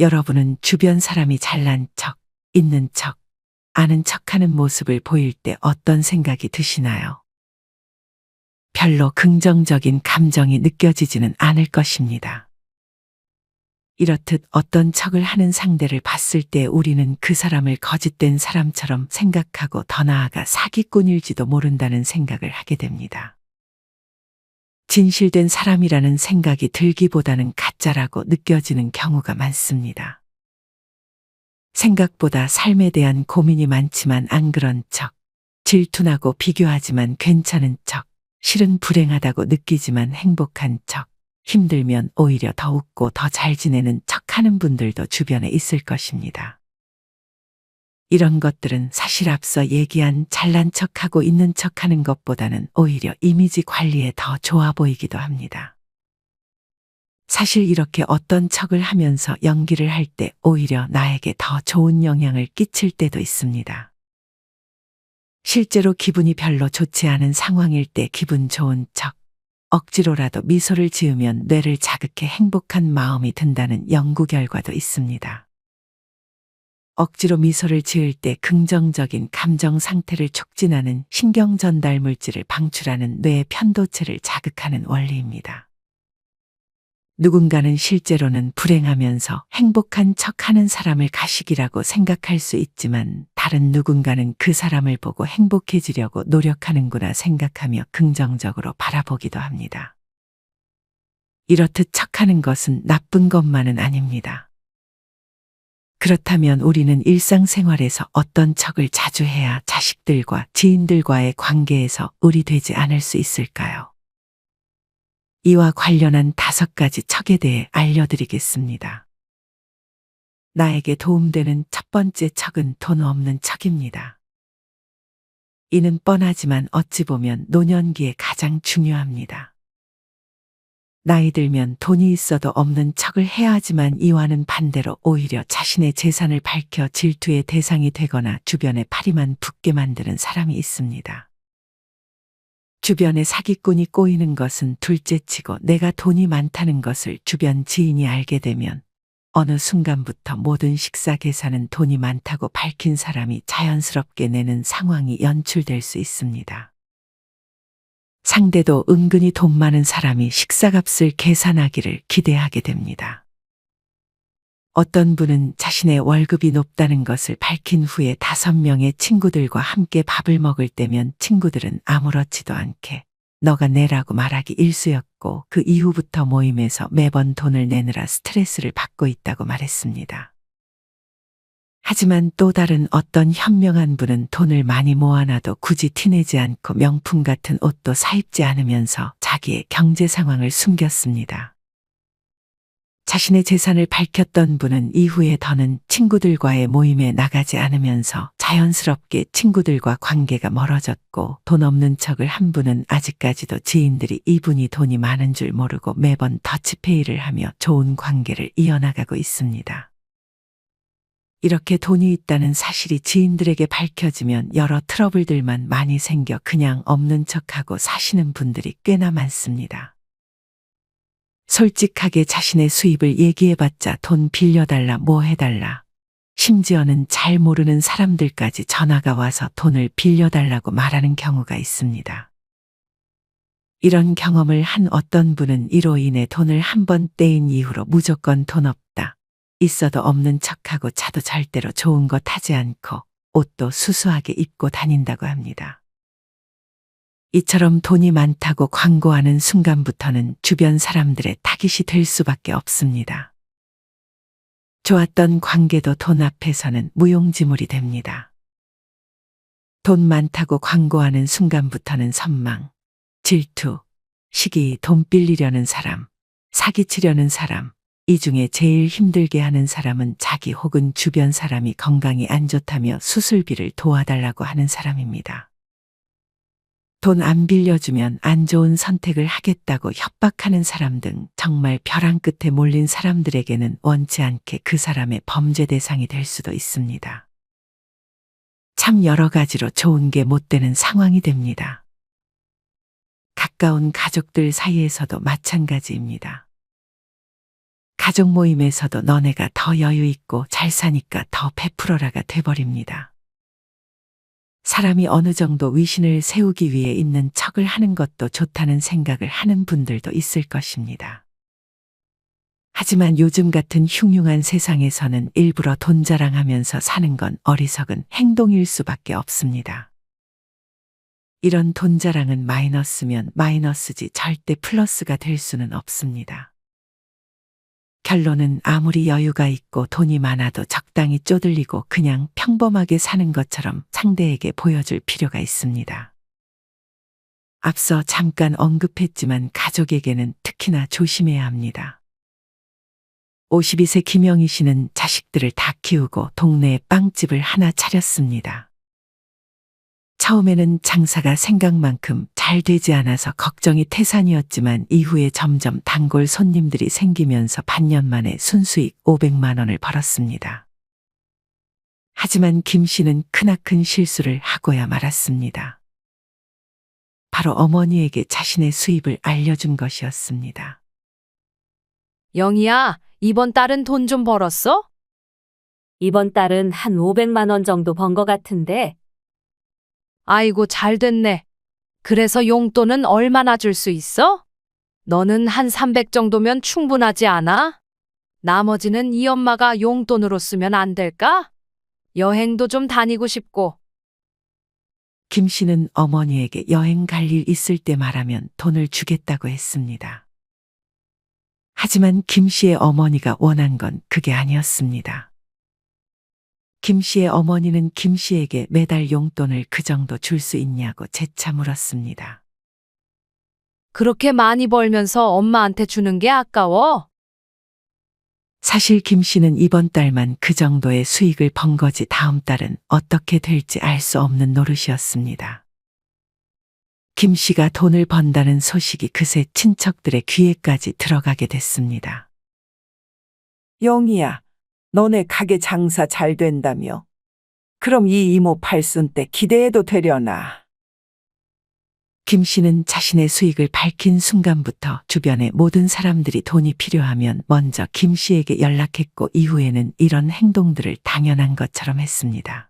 여러분은 주변 사람이 잘난 척, 있는 척, 아는 척하는 모습을 보일 때 어떤 생각이 드시나요? 별로 긍정적인 감정이 느껴지지는 않을 것입니다. 이렇듯 어떤 척을 하는 상대를 봤을 때 우리는 그 사람을 거짓된 사람처럼 생각하고 더 나아가 사기꾼일지도 모른다는 생각을 하게 됩니다. 진실된 사람이라는 생각이 들기보다는 가짜라고 느껴지는 경우가 많습니다. 생각보다 삶에 대한 고민이 많지만 안 그런 척, 질투나고 비교하지만 괜찮은 척, 실은 불행하다고 느끼지만 행복한 척, 힘들면 오히려 더 웃고 더 잘 지내는 척하는 분들도 주변에 있을 것입니다. 이런 것들은 사실 앞서 얘기한 잘난 척하고 있는 척하는 것보다는 오히려 이미지 관리에 더 좋아 보이기도 합니다. 사실 이렇게 어떤 척을 하면서 연기를 할 때 오히려 나에게 더 좋은 영향을 끼칠 때도 있습니다. 실제로 기분이 별로 좋지 않은 상황일 때 기분 좋은 척, 억지로라도 미소를 지으면 뇌를 자극해 행복한 마음이 든다는 연구 결과도 있습니다. 억지로 미소를 지을 때 긍정적인 감정 상태를 촉진하는 신경 전달 물질을 방출하는 뇌의 편도체를 자극하는 원리입니다. 누군가는 실제로는 불행하면서 행복한 척하는 사람을 가식이라고 생각할 수 있지만 다른 누군가는 그 사람을 보고 행복해지려고 노력하는구나 생각하며 긍정적으로 바라보기도 합니다. 이렇듯 척하는 것은 나쁜 것만은 아닙니다. 그렇다면 우리는 일상생활에서 어떤 척을 자주 해야 자식들과 지인들과의 관계에서 의리되지 않을 수 있을까요? 이와 관련한 5가지 척에 대해 알려드리겠습니다. 나에게 도움되는 첫 번째 척은 돈 없는 척입니다. 이는 뻔하지만 어찌 보면 노년기에 가장 중요합니다. 나이 들면 돈이 있어도 없는 척을 해야 하지만 이와는 반대로 오히려 자신의 재산을 밝혀 질투의 대상이 되거나 주변에 파리만 붙게 만드는 사람이 있습니다. 주변에 사기꾼이 꼬이는 것은 둘째치고 내가 돈이 많다는 것을 주변 지인이 알게 되면 어느 순간부터 모든 식사 계산은 돈이 많다고 밝힌 사람이 자연스럽게 내는 상황이 연출될 수 있습니다. 상대도 은근히 돈 많은 사람이 식사값을 계산하기를 기대하게 됩니다. 어떤 분은 자신의 월급이 높다는 것을 밝힌 후에 5명의 친구들과 함께 밥을 먹을 때면 친구들은 아무렇지도 않게 너가 내라고 말하기 일쑤였고 그 이후부터 모임에서 매번 돈을 내느라 스트레스를 받고 있다고 말했습니다. 하지만 또 다른 어떤 현명한 분은 돈을 많이 모아놔도 굳이 티내지 않고 명품 같은 옷도 사입지 않으면서 자기의 경제 상황을 숨겼습니다. 자신의 재산을 밝혔던 분은 이후에 더는 친구들과의 모임에 나가지 않으면서 자연스럽게 친구들과 관계가 멀어졌고 돈 없는 척을 한 분은 아직까지도 지인들이 이분이 돈이 많은 줄 모르고 매번 더치페이를 하며 좋은 관계를 이어나가고 있습니다. 이렇게 돈이 있다는 사실이 지인들에게 밝혀지면 여러 트러블들만 많이 생겨 그냥 없는 척하고 사시는 분들이 꽤나 많습니다. 솔직하게 자신의 수입을 얘기해봤자 돈 빌려달라 뭐 해달라. 심지어는 잘 모르는 사람들까지 전화가 와서 돈을 빌려달라고 말하는 경우가 있습니다. 이런 경험을 한 어떤 분은 이로 인해 돈을 한 번 떼인 이후로 무조건 돈 없다. 있어도 없는 척하고 차도 절대로 좋은 거 타지 않고 옷도 수수하게 입고 다닌다고 합니다. 이처럼 돈이 많다고 광고하는 순간부터는 주변 사람들의 타깃이 될 수밖에 없습니다. 좋았던 관계도 돈 앞에서는 무용지물이 됩니다. 돈 많다고 광고하는 순간부터는 선망, 질투, 시기, 돈 빌리려는 사람, 사기치려는 사람, 이 중에 제일 힘들게 하는 사람은 자기 혹은 주변 사람이 건강이 안 좋다며 수술비를 도와달라고 하는 사람입니다. 돈 안 빌려주면 안 좋은 선택을 하겠다고 협박하는 사람 등 정말 벼랑 끝에 몰린 사람들에게는 원치 않게 그 사람의 범죄 대상이 될 수도 있습니다. 참 여러 가지로 좋은 게 못 되는 상황이 됩니다. 가까운 가족들 사이에서도 마찬가지입니다. 가족 모임에서도 너네가 더 여유 있고 잘 사니까 더 베풀어라가 돼버립니다. 사람이 어느 정도 위신을 세우기 위해 있는 척을 하는 것도 좋다는 생각을 하는 분들도 있을 것입니다. 하지만 요즘 같은 흉흉한 세상에서는 일부러 돈 자랑하면서 사는 건 어리석은 행동일 수밖에 없습니다. 이런 돈 자랑은 마이너스면 마이너스지 절대 플러스가 될 수는 없습니다. 결론은 아무리 여유가 있고 돈이 많아도 적당히 쪼들리고 그냥 평범하게 사는 것처럼 상대에게 보여줄 필요가 있습니다. 앞서 잠깐 언급했지만 가족에게는 특히나 조심해야 합니다. 52세 김영희 씨는 자식들을 다 키우고 동네에 빵집을 하나 차렸습니다. 처음에는 장사가 생각만큼 잘 되지 않아서 걱정이 태산이었지만 이후에 점점 단골 손님들이 생기면서 반년 만에 순수익 500만 원을 벌었습니다. 하지만 김 씨는 크나큰 실수를 하고야 말았습니다. 바로 어머니에게 자신의 수입을 알려준 것이었습니다. 영희야, 이번 달은 돈 좀 벌었어? 이번 달은 한 500만 원 정도 번 것 같은데 아이고, 잘 됐네. 그래서 용돈은 얼마나 줄 수 있어? 너는 한 300 정도면 충분하지 않아? 나머지는 이 엄마가 용돈으로 쓰면 안 될까? 여행도 좀 다니고 싶고. 김 씨는 어머니에게 여행 갈 일 있을 때 말하면 돈을 주겠다고 했습니다. 하지만 김 씨의 어머니가 원한 건 그게 아니었습니다. 김 씨의 어머니는 김 씨에게 매달 용돈을 그 정도 줄 수 있냐고 재차 물었습니다. 그렇게 많이 벌면서 엄마한테 주는 게 아까워? 사실 김 씨는 이번 달만 그 정도의 수익을 번 거지 다음 달은 어떻게 될지 알 수 없는 노릇이었습니다. 김 씨가 돈을 번다는 소식이 그새 친척들의 귀에까지 들어가게 됐습니다. 영희야, 너네 가게 장사 잘 된다며? 그럼 이 이모 팔순 때 기대해도 되려나? 김 씨는 자신의 수익을 밝힌 순간부터 주변의 모든 사람들이 돈이 필요하면 먼저 김 씨에게 연락했고 이후에는 이런 행동들을 당연한 것처럼 했습니다.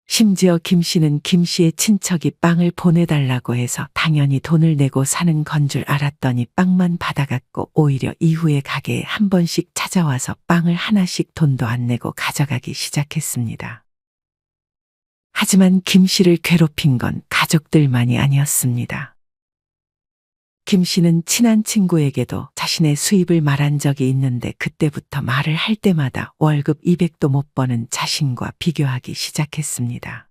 심지어 김 씨는 김 씨의 친척이 빵을 보내달라고 해서 당연히 돈을 내고 사는 건 줄 알았더니 빵만 받아갔고 오히려 이후에 가게에 한 번씩 찾아와서 빵을 하나씩 돈도 안 내고 가져가기 시작했습니다. 하지만 김 씨를 괴롭힌 건 가족들만이 아니었습니다. 김 씨는 친한 친구에게도 자신의 수입을 말한 적이 있는데 그때부터 말을 할 때마다 월급 200도 못 버는 자신과 비교하기 시작했습니다.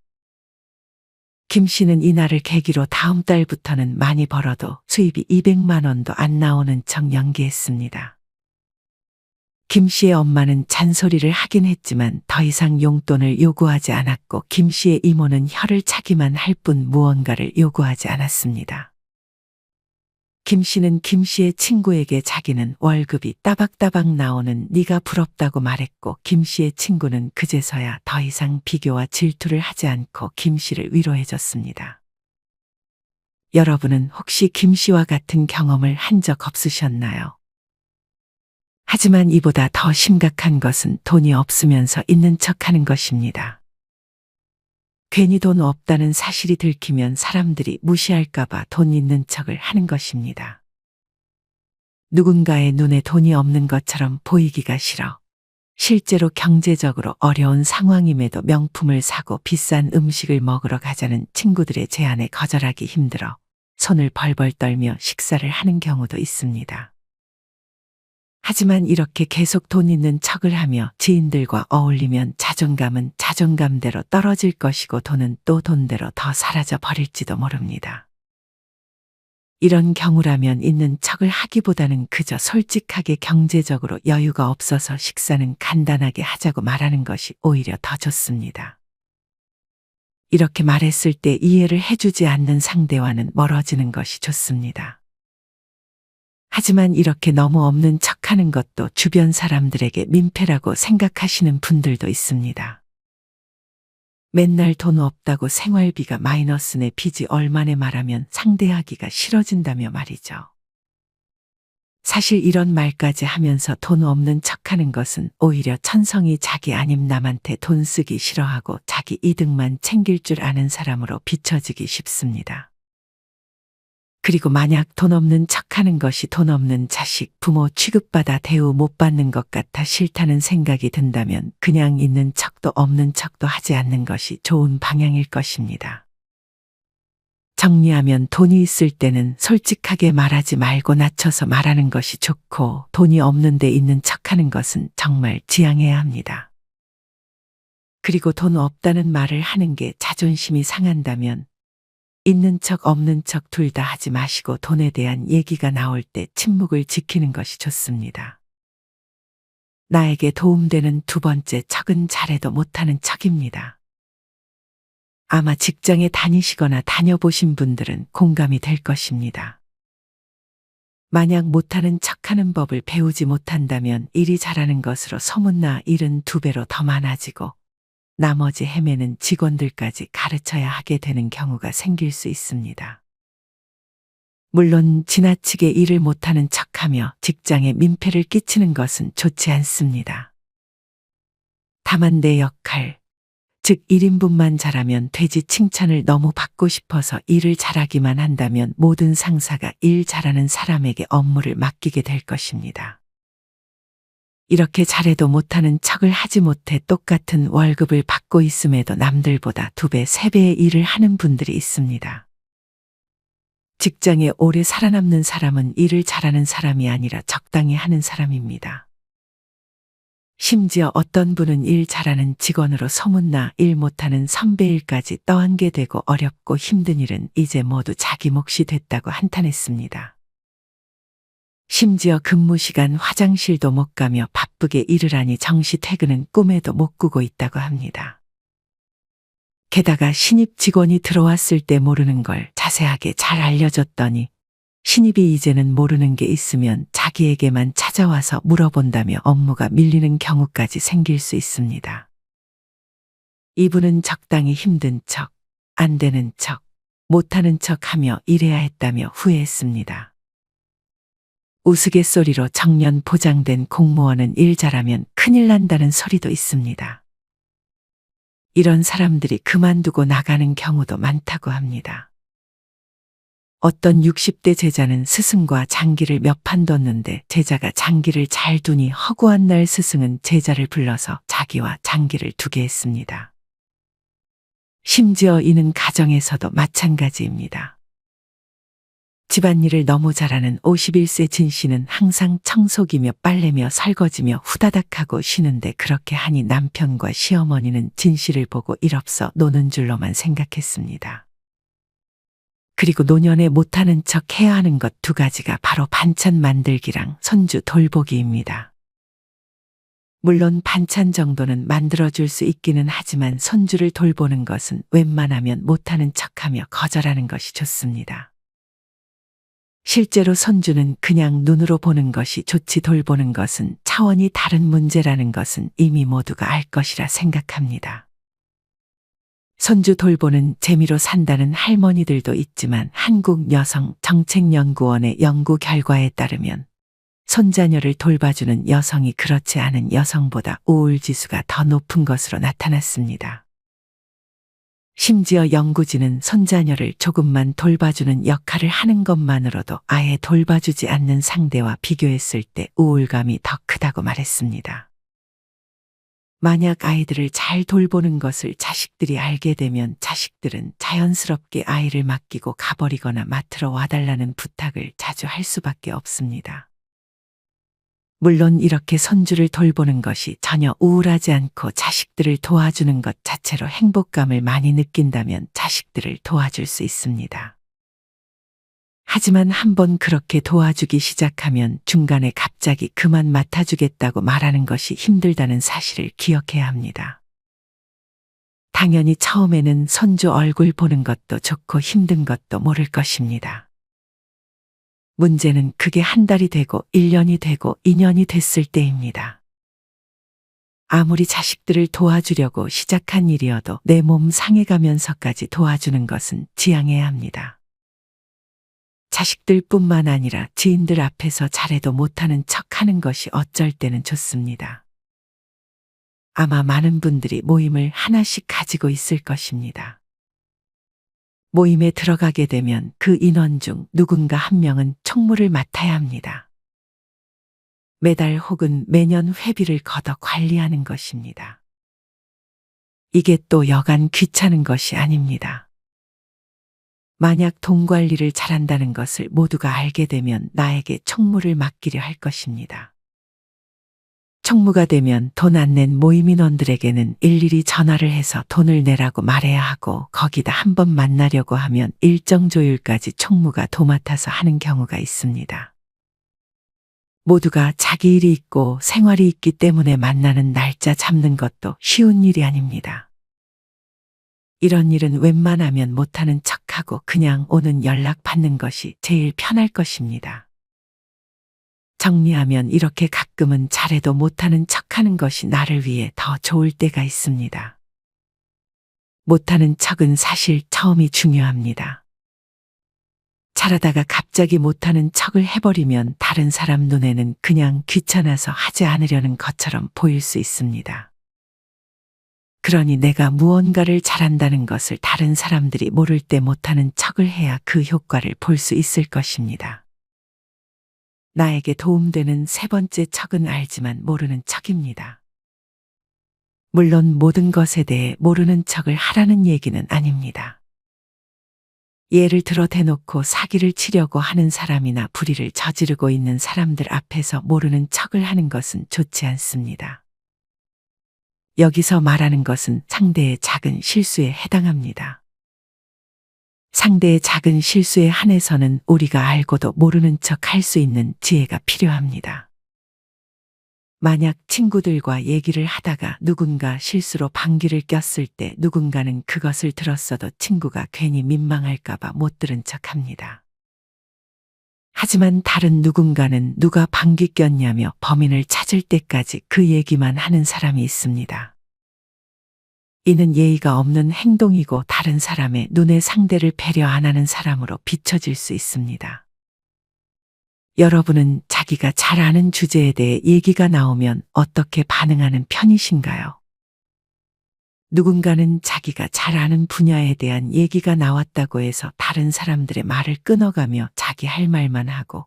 김 씨는 이날을 계기로 다음 달부터는 많이 벌어도 수입이 200만 원도 안 나오는 척 연기했습니다. 김 씨의 엄마는 잔소리를 하긴 했지만 더 이상 용돈을 요구하지 않았고 김 씨의 이모는 혀를 차기만 할 뿐 무언가를 요구하지 않았습니다. 김 씨는 김 씨의 친구에게 자기는 월급이 따박따박 나오는 네가 부럽다고 말했고 김 씨의 친구는 그제서야 더 이상 비교와 질투를 하지 않고 김 씨를 위로해줬습니다. 여러분은 혹시 김 씨와 같은 경험을 한 적 없으셨나요? 하지만 이보다 더 심각한 것은 돈이 없으면서 있는 척하는 것입니다. 괜히 돈 없다는 사실이 들키면 사람들이 무시할까봐 돈 있는 척을 하는 것입니다. 누군가의 눈에 돈이 없는 것처럼 보이기가 싫어. 실제로 경제적으로 어려운 상황임에도 명품을 사고 비싼 음식을 먹으러 가자는 친구들의 제안에 거절하기 힘들어 손을 벌벌 떨며 식사를 하는 경우도 있습니다. 하지만 이렇게 계속 돈 있는 척을 하며 지인들과 어울리면 자존감은 자존감대로 떨어질 것이고 돈은 또 돈대로 더 사라져 버릴지도 모릅니다. 이런 경우라면 있는 척을 하기보다는 그저 솔직하게 경제적으로 여유가 없어서 식사는 간단하게 하자고 말하는 것이 오히려 더 좋습니다. 이렇게 말했을 때 이해를 해주지 않는 상대와는 멀어지는 것이 좋습니다. 하지만 이렇게 너무 없는 척하는 것도 주변 사람들에게 민폐라고 생각하시는 분들도 있습니다. 맨날 돈 없다고 생활비가 마이너스네 빚이 얼마네 말하면 상대하기가 싫어진다며 말이죠. 사실 이런 말까지 하면서 돈 없는 척하는 것은 오히려 천성이 자기 아님 남한테 돈 쓰기 싫어하고 자기 이득만 챙길 줄 아는 사람으로 비춰지기 쉽습니다. 그리고 만약 돈 없는 척하는 것이 돈 없는 자식, 부모 취급받아 대우 못 받는 것 같아 싫다는 생각이 든다면 그냥 있는 척도 없는 척도 하지 않는 것이 좋은 방향일 것입니다. 정리하면 돈이 있을 때는 솔직하게 말하지 말고 낮춰서 말하는 것이 좋고 돈이 없는데 있는 척하는 것은 정말 지양해야 합니다. 그리고 돈 없다는 말을 하는 게 자존심이 상한다면 있는 척 없는 척 둘 다 하지 마시고 돈에 대한 얘기가 나올 때 침묵을 지키는 것이 좋습니다. 나에게 도움되는 두 번째 척은 잘해도 못하는 척입니다. 아마 직장에 다니시거나 다녀보신 분들은 공감이 될 것입니다. 만약 못하는 척하는 법을 배우지 못한다면 일이 잘하는 것으로 소문나 일은 2배로 더 많아지고 나머지 헤매는 직원들까지 가르쳐야 하게 되는 경우가 생길 수 있습니다. 물론 지나치게 일을 못하는 척하며 직장에 민폐를 끼치는 것은 좋지 않습니다. 다만 내 역할, 즉 1인분만 잘하면 되지 칭찬을 너무 받고 싶어서 일을 잘하기만 한다면 모든 상사가 일 잘하는 사람에게 업무를 맡기게 될 것입니다. 이렇게 잘해도 못하는 척을 하지 못해 똑같은 월급을 받고 있음에도 남들보다 2배, 3배의 일을 하는 분들이 있습니다. 직장에 오래 살아남는 사람은 일을 잘하는 사람이 아니라 적당히 하는 사람입니다. 심지어 어떤 분은 일 잘하는 직원으로 소문나 일 못하는 선배 일까지 떠안게 되고 어렵고 힘든 일은 이제 모두 자기 몫이 됐다고 한탄했습니다. 심지어 근무 시간 화장실도 못 가며 바쁘게 일을 하니 정시 퇴근은 꿈에도 못 꾸고 있다고 합니다. 게다가 신입 직원이 들어왔을 때 모르는 걸 자세하게 잘 알려줬더니 신입이 이제는 모르는 게 있으면 자기에게만 찾아와서 물어본다며 업무가 밀리는 경우까지 생길 수 있습니다. 이분은 적당히 힘든 척, 안 되는 척, 못하는 척 하며 일해야 했다며 후회했습니다. 우스갯소리로 정년 보장된 공무원은 일 잘하면 큰일 난다는 소리도 있습니다. 이런 사람들이 그만두고 나가는 경우도 많다고 합니다. 어떤 60대 제자는 스승과 장기를 몇 판 뒀는데 제자가 장기를 잘 두니 허구한 날 스승은 제자를 불러서 자기와 장기를 두게 했습니다. 심지어 이는 가정에서도 마찬가지입니다. 집안일을 너무 잘하는 51세 진 씨는 항상 청소기며 빨래며 설거지며 후다닥하고 쉬는데 그렇게 하니 남편과 시어머니는 진 씨를 보고 일 없어 노는 줄로만 생각했습니다. 그리고 노년에 못하는 척 해야 하는 것 2가지가 바로 반찬 만들기랑 손주 돌보기입니다. 물론 반찬 정도는 만들어줄 수 있기는 하지만 손주를 돌보는 것은 웬만하면 못하는 척하며 거절하는 것이 좋습니다. 실제로 손주는 그냥 눈으로 보는 것이 좋지 돌보는 것은 차원이 다른 문제라는 것은 이미 모두가 알 것이라 생각합니다. 손주 돌보는 재미로 산다는 할머니들도 있지만 한국여성정책연구원의 연구 결과에 따르면 손자녀를 돌봐주는 여성이 그렇지 않은 여성보다 우울지수가 더 높은 것으로 나타났습니다. 심지어 연구진은 손자녀를 조금만 돌봐주는 역할을 하는 것만으로도 아예 돌봐주지 않는 상대와 비교했을 때 우울감이 더 크다고 말했습니다. 만약 아이들을 잘 돌보는 것을 자식들이 알게 되면 자식들은 자연스럽게 아이를 맡기고 가버리거나 맡으러 와달라는 부탁을 자주 할 수밖에 없습니다. 물론 이렇게 손주를 돌보는 것이 전혀 우울하지 않고 자식들을 도와주는 것 자체로 행복감을 많이 느낀다면 자식들을 도와줄 수 있습니다. 하지만 한번 그렇게 도와주기 시작하면 중간에 갑자기 그만 맡아주겠다고 말하는 것이 힘들다는 사실을 기억해야 합니다. 당연히 처음에는 손주 얼굴 보는 것도 좋고 힘든 것도 모를 것입니다. 문제는 그게 한 달이 되고 1년이 되고 2년이 됐을 때입니다. 아무리 자식들을 도와주려고 시작한 일이어도 내 몸 상해가면서까지 도와주는 것은 지양해야 합니다. 자식들뿐만 아니라 지인들 앞에서 잘해도 못하는 척하는 것이 어쩔 때는 좋습니다. 아마 많은 분들이 모임을 하나씩 가지고 있을 것입니다. 모임에 들어가게 되면 그 인원 중 누군가 한 명은 총무를 맡아야 합니다. 매달 혹은 매년 회비를 걷어 관리하는 것입니다. 이게 또 여간 귀찮은 것이 아닙니다. 만약 돈 관리를 잘한다는 것을 모두가 알게 되면 나에게 총무를 맡기려 할 것입니다. 총무가 되면 돈 안 낸 모임 인원들에게는 일일이 전화를 해서 돈을 내라고 말해야 하고, 거기다 한번 만나려고 하면 일정 조율까지 총무가 도맡아서 하는 경우가 있습니다. 모두가 자기 일이 있고 생활이 있기 때문에 만나는 날짜 잡는 것도 쉬운 일이 아닙니다. 이런 일은 웬만하면 못하는 척하고 그냥 오는 연락 받는 것이 제일 편할 것입니다. 정리하면 이렇게 가끔은 잘해도 못하는 척하는 것이 나를 위해 더 좋을 때가 있습니다. 못하는 척은 사실 처음이 중요합니다. 잘하다가 갑자기 못하는 척을 해버리면 다른 사람 눈에는 그냥 귀찮아서 하지 않으려는 것처럼 보일 수 있습니다. 그러니 내가 무언가를 잘한다는 것을 다른 사람들이 모를 때 못하는 척을 해야 그 효과를 볼 수 있을 것입니다. 나에게 도움되는 세 번째 척은 알지만 모르는 척입니다. 물론 모든 것에 대해 모르는 척을 하라는 얘기는 아닙니다. 예를 들어 대놓고 사기를 치려고 하는 사람이나 불의를 저지르고 있는 사람들 앞에서 모르는 척을 하는 것은 좋지 않습니다. 여기서 말하는 것은 상대의 작은 실수에 해당합니다. 상대의 작은 실수에 한해서는 우리가 알고도 모르는 척 할 수 있는 지혜가 필요합니다. 만약 친구들과 얘기를 하다가 누군가 실수로 방귀를 꼈을 때 누군가는 그것을 들었어도 친구가 괜히 민망할까봐 못 들은 척 합니다. 하지만 다른 누군가는 누가 방귀 꼈냐며 범인을 찾을 때까지 그 얘기만 하는 사람이 있습니다. 이는 예의가 없는 행동이고 다른 사람의 눈에 상대를 배려 안 하는 사람으로 비춰질 수 있습니다. 여러분은 자기가 잘 아는 주제에 대해 얘기가 나오면 어떻게 반응하는 편이신가요? 누군가는 자기가 잘 아는 분야에 대한 얘기가 나왔다고 해서 다른 사람들의 말을 끊어가며 자기 할 말만 하고,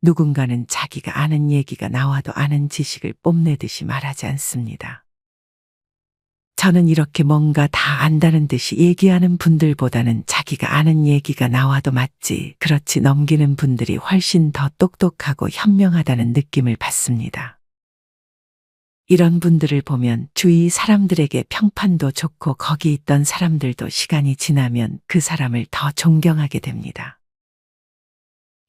누군가는 자기가 아는 얘기가 나와도 아는 지식을 뽐내듯이 말하지 않습니다. 저는 이렇게 뭔가 다 안다는 듯이 얘기하는 분들보다는 자기가 아는 얘기가 나와도 맞지 그렇지 넘기는 분들이 훨씬 더 똑똑하고 현명하다는 느낌을 받습니다. 이런 분들을 보면 주위 사람들에게 평판도 좋고 거기 있던 사람들도 시간이 지나면 그 사람을 더 존경하게 됩니다.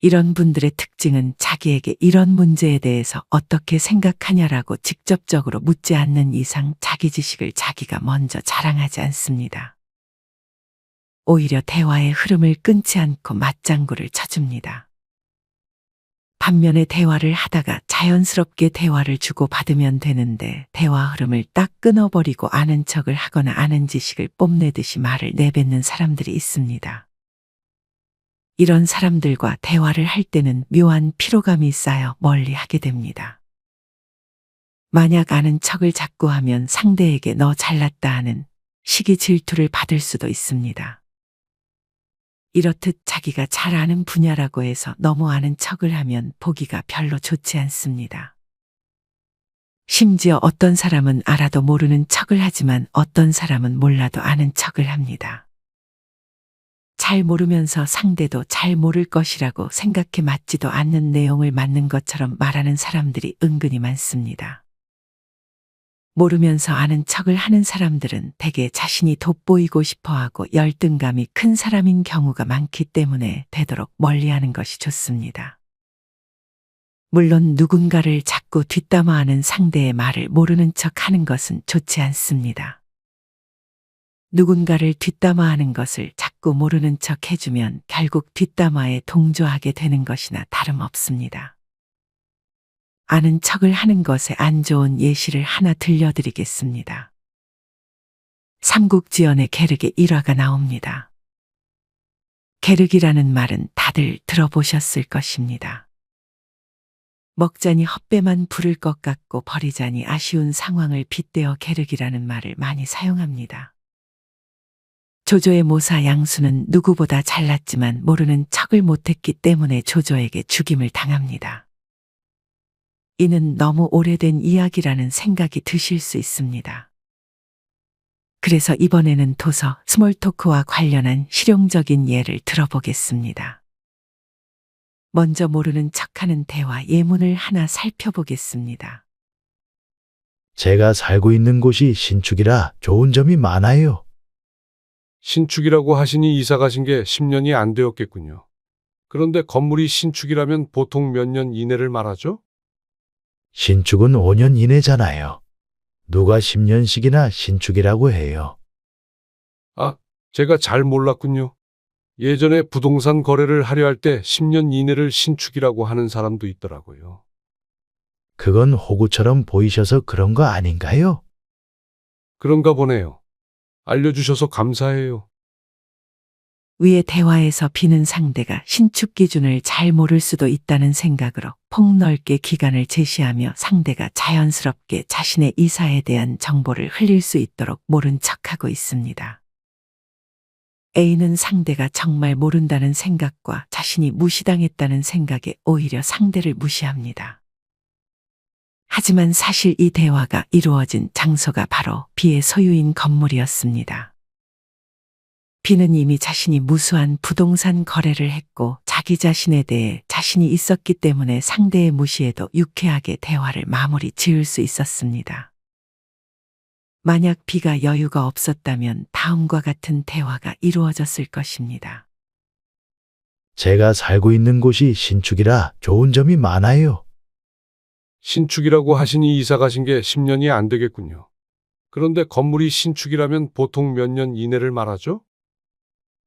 이런 분들의 특징은 자기에게 이런 문제에 대해서 어떻게 생각하냐라고 직접적으로 묻지 않는 이상 자기 지식을 자기가 먼저 자랑하지 않습니다. 오히려 대화의 흐름을 끊지 않고 맞장구를 쳐줍니다. 반면에 대화를 하다가 자연스럽게 대화를 주고받으면 되는데 대화 흐름을 딱 끊어버리고 아는 척을 하거나 아는 지식을 뽐내듯이 말을 내뱉는 사람들이 있습니다. 이런 사람들과 대화를 할 때는 묘한 피로감이 쌓여 멀리하게 됩니다. 만약 아는 척을 자꾸 하면 상대에게 너 잘났다 하는 시기 질투를 받을 수도 있습니다. 이렇듯 자기가 잘 아는 분야라고 해서 너무 아는 척을 하면 보기가 별로 좋지 않습니다. 심지어 어떤 사람은 알아도 모르는 척을 하지만 어떤 사람은 몰라도 아는 척을 합니다. 잘 모르면서 상대도 잘 모를 것이라고 생각해 맞지도 않는 내용을 맞는 것처럼 말하는 사람들이 은근히 많습니다. 모르면서 아는 척을 하는 사람들은 대개 자신이 돋보이고 싶어하고 열등감이 큰 사람인 경우가 많기 때문에 되도록 멀리하는 것이 좋습니다. 물론 누군가를 자꾸 뒷담화하는 상대의 말을 모르는 척 하는 것은 좋지 않습니다. 누군가를 뒷담화하는 것을 자꾸 모르는 척 해주면 결국 뒷담화에 동조하게 되는 것이나 다름없습니다. 아는 척을 하는 것에 안 좋은 예시를 하나 들려드리겠습니다. 삼국지연의 게르의 일화가 나옵니다. 게르기라는 말은 다들 들어보셨을 것입니다. 먹자니 헛배만 부를 것 같고 버리자니 아쉬운 상황을 빗대어 게르기라는 말을 많이 사용합니다. 조조의 모사 양수는 누구보다 잘났지만 모르는 척을 못했기 때문에 조조에게 죽임을 당합니다. 이는 너무 오래된 이야기라는 생각이 드실 수 있습니다. 그래서 이번에는 도서 스몰토크와 관련한 실용적인 예를 들어보겠습니다. 먼저 모르는 척하는 대화 예문을 하나 살펴보겠습니다. 제가 살고 있는 곳이 신축이라 좋은 점이 많아요. 신축이라고 하시니 이사 가신 게 10년이 안 되었겠군요. 그런데 건물이 신축이라면 보통 몇 년 이내를 말하죠? 신축은 5년 이내잖아요. 누가 10년씩이나 신축이라고 해요. 아, 제가 잘 몰랐군요. 예전에 부동산 거래를 하려 할 때 10년 이내를 신축이라고 하는 사람도 있더라고요. 그건 호구처럼 보이셔서 그런 거 아닌가요? 그런가 보네요. 알려주셔서 감사해요. 위의 대화에서 비는 상대가 신축 기준을 잘 모를 수도 있다는 생각으로 폭넓게 기간을 제시하며 상대가 자연스럽게 자신의 이사에 대한 정보를 흘릴 수 있도록 모른 척하고 있습니다. A는 상대가 정말 모른다는 생각과 자신이 무시당했다는 생각에 오히려 상대를 무시합니다. 하지만 사실 이 대화가 이루어진 장소가 바로 B의 소유인 건물이었습니다. B는 이미 자신이 무수한 부동산 거래를 했고 자기 자신에 대해 자신이 있었기 때문에 상대의 무시에도 유쾌하게 대화를 마무리 지을 수 있었습니다. 만약 B가 여유가 없었다면 다음과 같은 대화가 이루어졌을 것입니다. 제가 살고 있는 곳이 신축이라 좋은 점이 많아요. 신축이라고 하시니 이사 가신 게 10년이 안 되겠군요. 그런데 건물이 신축이라면 보통 몇 년 이내를 말하죠?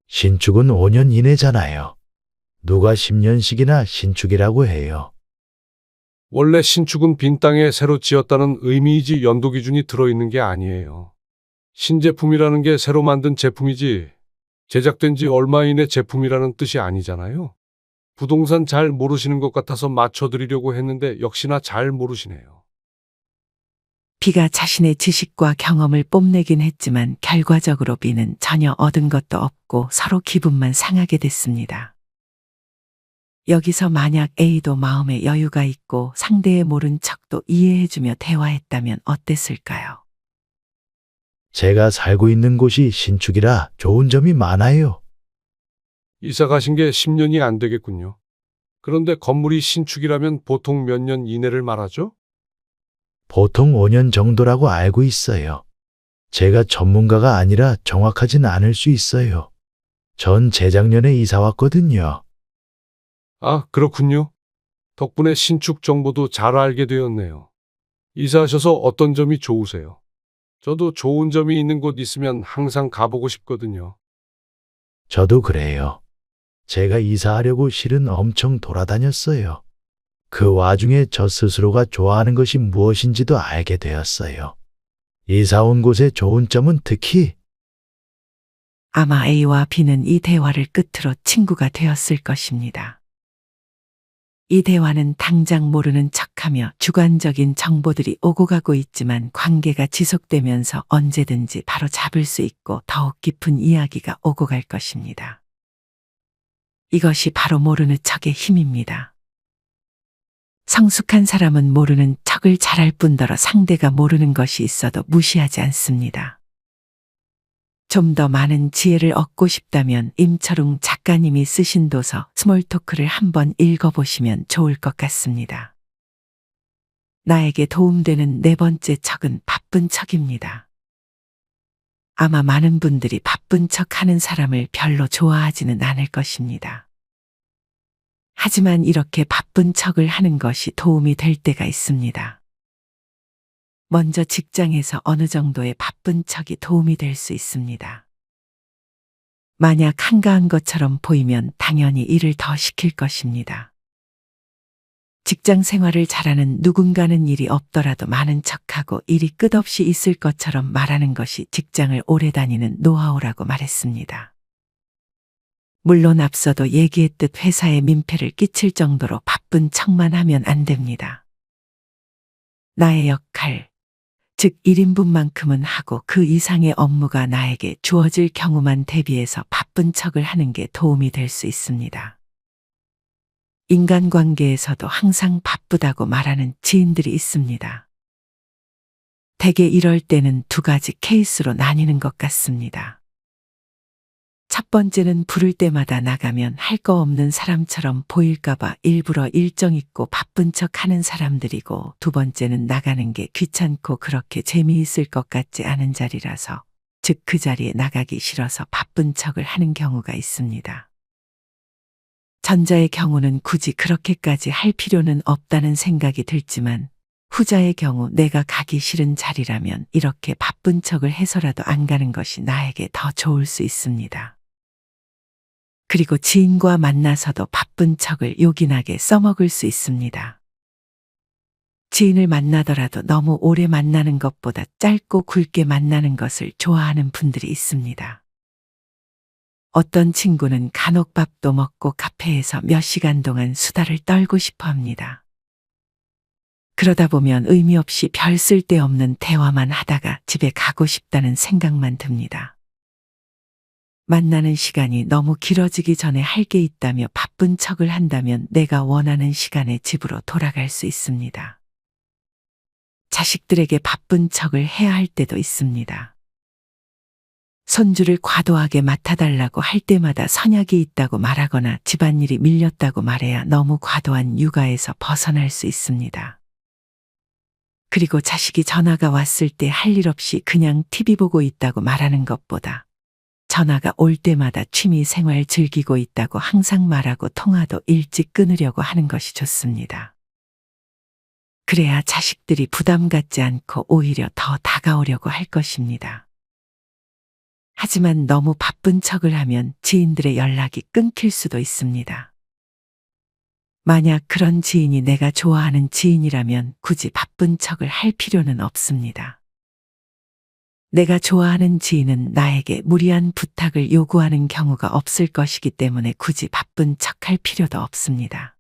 신축은 5년 이내잖아요. 누가 10년씩이나 신축이라고 해요. 원래 신축은 빈 땅에 새로 지었다는 의미이지 연도 기준이 들어있는 게 아니에요. 신제품이라는 게 새로 만든 제품이지 제작된 지 얼마 이내 제품이라는 뜻이 아니잖아요. 부동산 잘 모르시는 것 같아서 맞춰드리려고 했는데 역시나 잘 모르시네요. B가 자신의 지식과 경험을 뽐내긴 했지만 결과적으로 B는 전혀 얻은 것도 없고 서로 기분만 상하게 됐습니다. 여기서 만약 A도 마음에 여유가 있고 상대의 모른 척도 이해해주며 대화했다면 어땠을까요? 제가 살고 있는 곳이 신축이라 좋은 점이 많아요. 이사 가신 게 10년이 안 되겠군요. 그런데 건물이 신축이라면 보통 몇 년 이내를 말하죠? 보통 5년 정도라고 알고 있어요. 제가 전문가가 아니라 정확하진 않을 수 있어요. 전 재작년에 이사 왔거든요. 아, 그렇군요. 덕분에 신축 정보도 잘 알게 되었네요. 이사하셔서 어떤 점이 좋으세요? 저도 좋은 점이 있는 곳 있으면 항상 가보고 싶거든요. 저도 그래요. 제가 이사하려고 실은 엄청 돌아다녔어요. 그 와중에 저 스스로가 좋아하는 것이 무엇인지도 알게 되었어요. 이사 온 곳의 좋은 점은 특히 아마 A와 B는 이 대화를 끝으로 친구가 되었을 것입니다. 이 대화는 당장 모르는 척하며 주관적인 정보들이 오고 가고 있지만 관계가 지속되면서 언제든지 바로 잡을 수 있고 더욱 깊은 이야기가 오고 갈 것입니다. 이것이 바로 모르는 척의 힘입니다. 성숙한 사람은 모르는 척을 잘할 뿐더러 상대가 모르는 것이 있어도 무시하지 않습니다. 좀 더 많은 지혜를 얻고 싶다면 임철웅 작가님이 쓰신 도서 스몰토크를 한번 읽어보시면 좋을 것 같습니다. 나에게 도움되는 네 번째 척은 바쁜 척입니다. 아마 많은 분들이 바쁜 척 하는 사람을 별로 좋아하지는 않을 것입니다. 하지만 이렇게 바쁜 척을 하는 것이 도움이 될 때가 있습니다. 먼저 직장에서 어느 정도의 바쁜 척이 도움이 될 수 있습니다. 만약 한가한 것처럼 보이면 당연히 일을 더 시킬 것입니다. 직장 생활을 잘하는 누군가는 일이 없더라도 많은 척하고 일이 끝없이 있을 것처럼 말하는 것이 직장을 오래 다니는 노하우라고 말했습니다. 물론 앞서도 얘기했듯 회사에 민폐를 끼칠 정도로 바쁜 척만 하면 안 됩니다. 나의 역할, 즉 1인분만큼은 하고 그 이상의 업무가 나에게 주어질 경우만 대비해서 바쁜 척을 하는 게 도움이 될 수 있습니다. 인간관계에서도 항상 바쁘다고 말하는 지인들이 있습니다. 대개 이럴 때는 두 가지 케이스로 나뉘는 것 같습니다. 첫 번째는 부를 때마다 나가면 할 거 없는 사람처럼 보일까봐 일부러 일정 있고 바쁜 척 하는 사람들이고, 두 번째는 나가는 게 귀찮고 그렇게 재미있을 것 같지 않은 자리라서, 즉 그 자리에 나가기 싫어서 바쁜 척을 하는 경우가 있습니다. 전자의 경우는 굳이 그렇게까지 할 필요는 없다는 생각이 들지만, 후자의 경우 내가 가기 싫은 자리라면 이렇게 바쁜 척을 해서라도 안 가는 것이 나에게 더 좋을 수 있습니다. 그리고 지인과 만나서도 바쁜 척을 요긴하게 써먹을 수 있습니다. 지인을 만나더라도 너무 오래 만나는 것보다 짧고 굵게 만나는 것을 좋아하는 분들이 있습니다. 어떤 친구는 간혹 밥도 먹고 카페에서 몇 시간 동안 수다를 떨고 싶어 합니다. 그러다 보면 의미 없이 별 쓸데없는 대화만 하다가 집에 가고 싶다는 생각만 듭니다. 만나는 시간이 너무 길어지기 전에 할 게 있다며 바쁜 척을 한다면 내가 원하는 시간에 집으로 돌아갈 수 있습니다. 자식들에게 바쁜 척을 해야 할 때도 있습니다. 손주를 과도하게 맡아달라고 할 때마다 선약이 있다고 말하거나 집안일이 밀렸다고 말해야 너무 과도한 육아에서 벗어날 수 있습니다. 그리고 자식이 전화가 왔을 때 할 일 없이 그냥 TV 보고 있다고 말하는 것보다 전화가 올 때마다 취미 생활 즐기고 있다고 항상 말하고 통화도 일찍 끊으려고 하는 것이 좋습니다. 그래야 자식들이 부담 갖지 않고 오히려 더 다가오려고 할 것입니다. 하지만 너무 바쁜 척을 하면 지인들의 연락이 끊길 수도 있습니다. 만약 그런 지인이 내가 좋아하는 지인이라면 굳이 바쁜 척을 할 필요는 없습니다. 내가 좋아하는 지인은 나에게 무리한 부탁을 요구하는 경우가 없을 것이기 때문에 굳이 바쁜 척할 필요도 없습니다.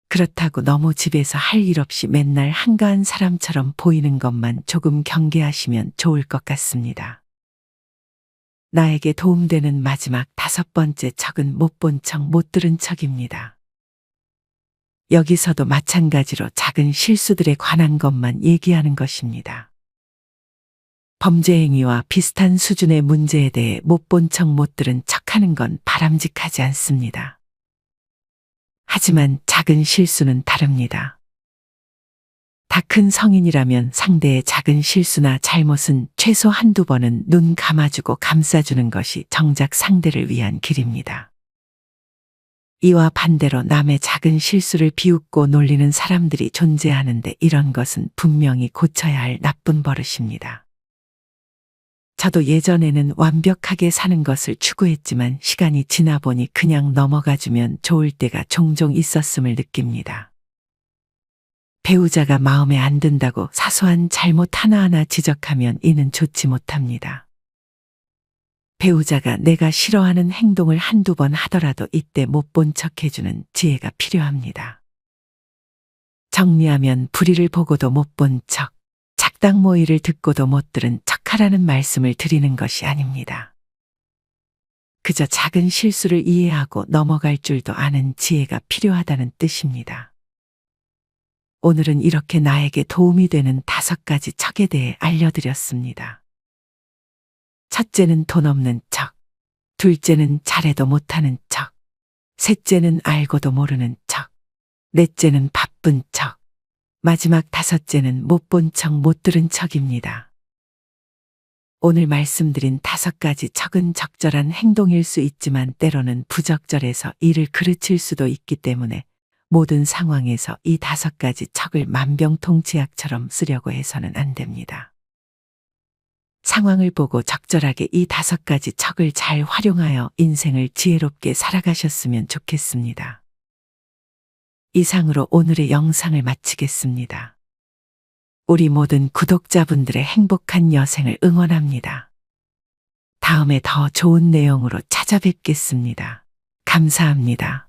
그렇다고 너무 집에서 할 일 없이 맨날 한가한 사람처럼 보이는 것만 조금 경계하시면 좋을 것 같습니다. 나에게 도움되는 마지막 5번째 척은 못 본 척 못 들은 척입니다. 여기서도 마찬가지로 작은 실수들에 관한 것만 얘기하는 것입니다. 범죄 행위와 비슷한 수준의 문제에 대해 못 본 척 못 들은 척하는 건 바람직하지 않습니다. 하지만 작은 실수는 다릅니다. 다 큰 성인이라면 상대의 작은 실수나 잘못은 최소 한두 번은 눈 감아주고 감싸주는 것이 정작 상대를 위한 길입니다. 이와 반대로 남의 작은 실수를 비웃고 놀리는 사람들이 존재하는데 이런 것은 분명히 고쳐야 할 나쁜 버릇입니다. 저도 예전에는 완벽하게 사는 것을 추구했지만 시간이 지나 보니 그냥 넘어가주면 좋을 때가 종종 있었음을 느낍니다. 배우자가 마음에 안 든다고 사소한 잘못 하나하나 지적하면 이는 좋지 못합니다. 배우자가 내가 싫어하는 행동을 한두 번 하더라도 이때 못 본 척 해주는 지혜가 필요합니다. 정리하면 불의를 보고도 못 본 척, 작당모의를 듣고도 못 들은 척하라는 말씀을 드리는 것이 아닙니다. 그저 작은 실수를 이해하고 넘어갈 줄도 아는 지혜가 필요하다는 뜻입니다. 오늘은 이렇게 나에게 도움이 되는 5가지 척에 대해 알려드렸습니다. 첫째는 돈 없는 척, 둘째는 잘해도 못하는 척, 셋째는 알고도 모르는 척, 넷째는 바쁜 척, 마지막 5째는 못 본 척 못 들은 척입니다. 오늘 말씀드린 5가지 척은 적절한 행동일 수 있지만 때로는 부적절해서 일을 그르칠 수도 있기 때문에 모든 상황에서 이 5가지 척을 만병통치약처럼 쓰려고 해서는 안 됩니다. 상황을 보고 적절하게 이 5가지 척을 잘 활용하여 인생을 지혜롭게 살아가셨으면 좋겠습니다. 이상으로 오늘의 영상을 마치겠습니다. 우리 모든 구독자분들의 행복한 여생을 응원합니다. 다음에 더 좋은 내용으로 찾아뵙겠습니다. 감사합니다.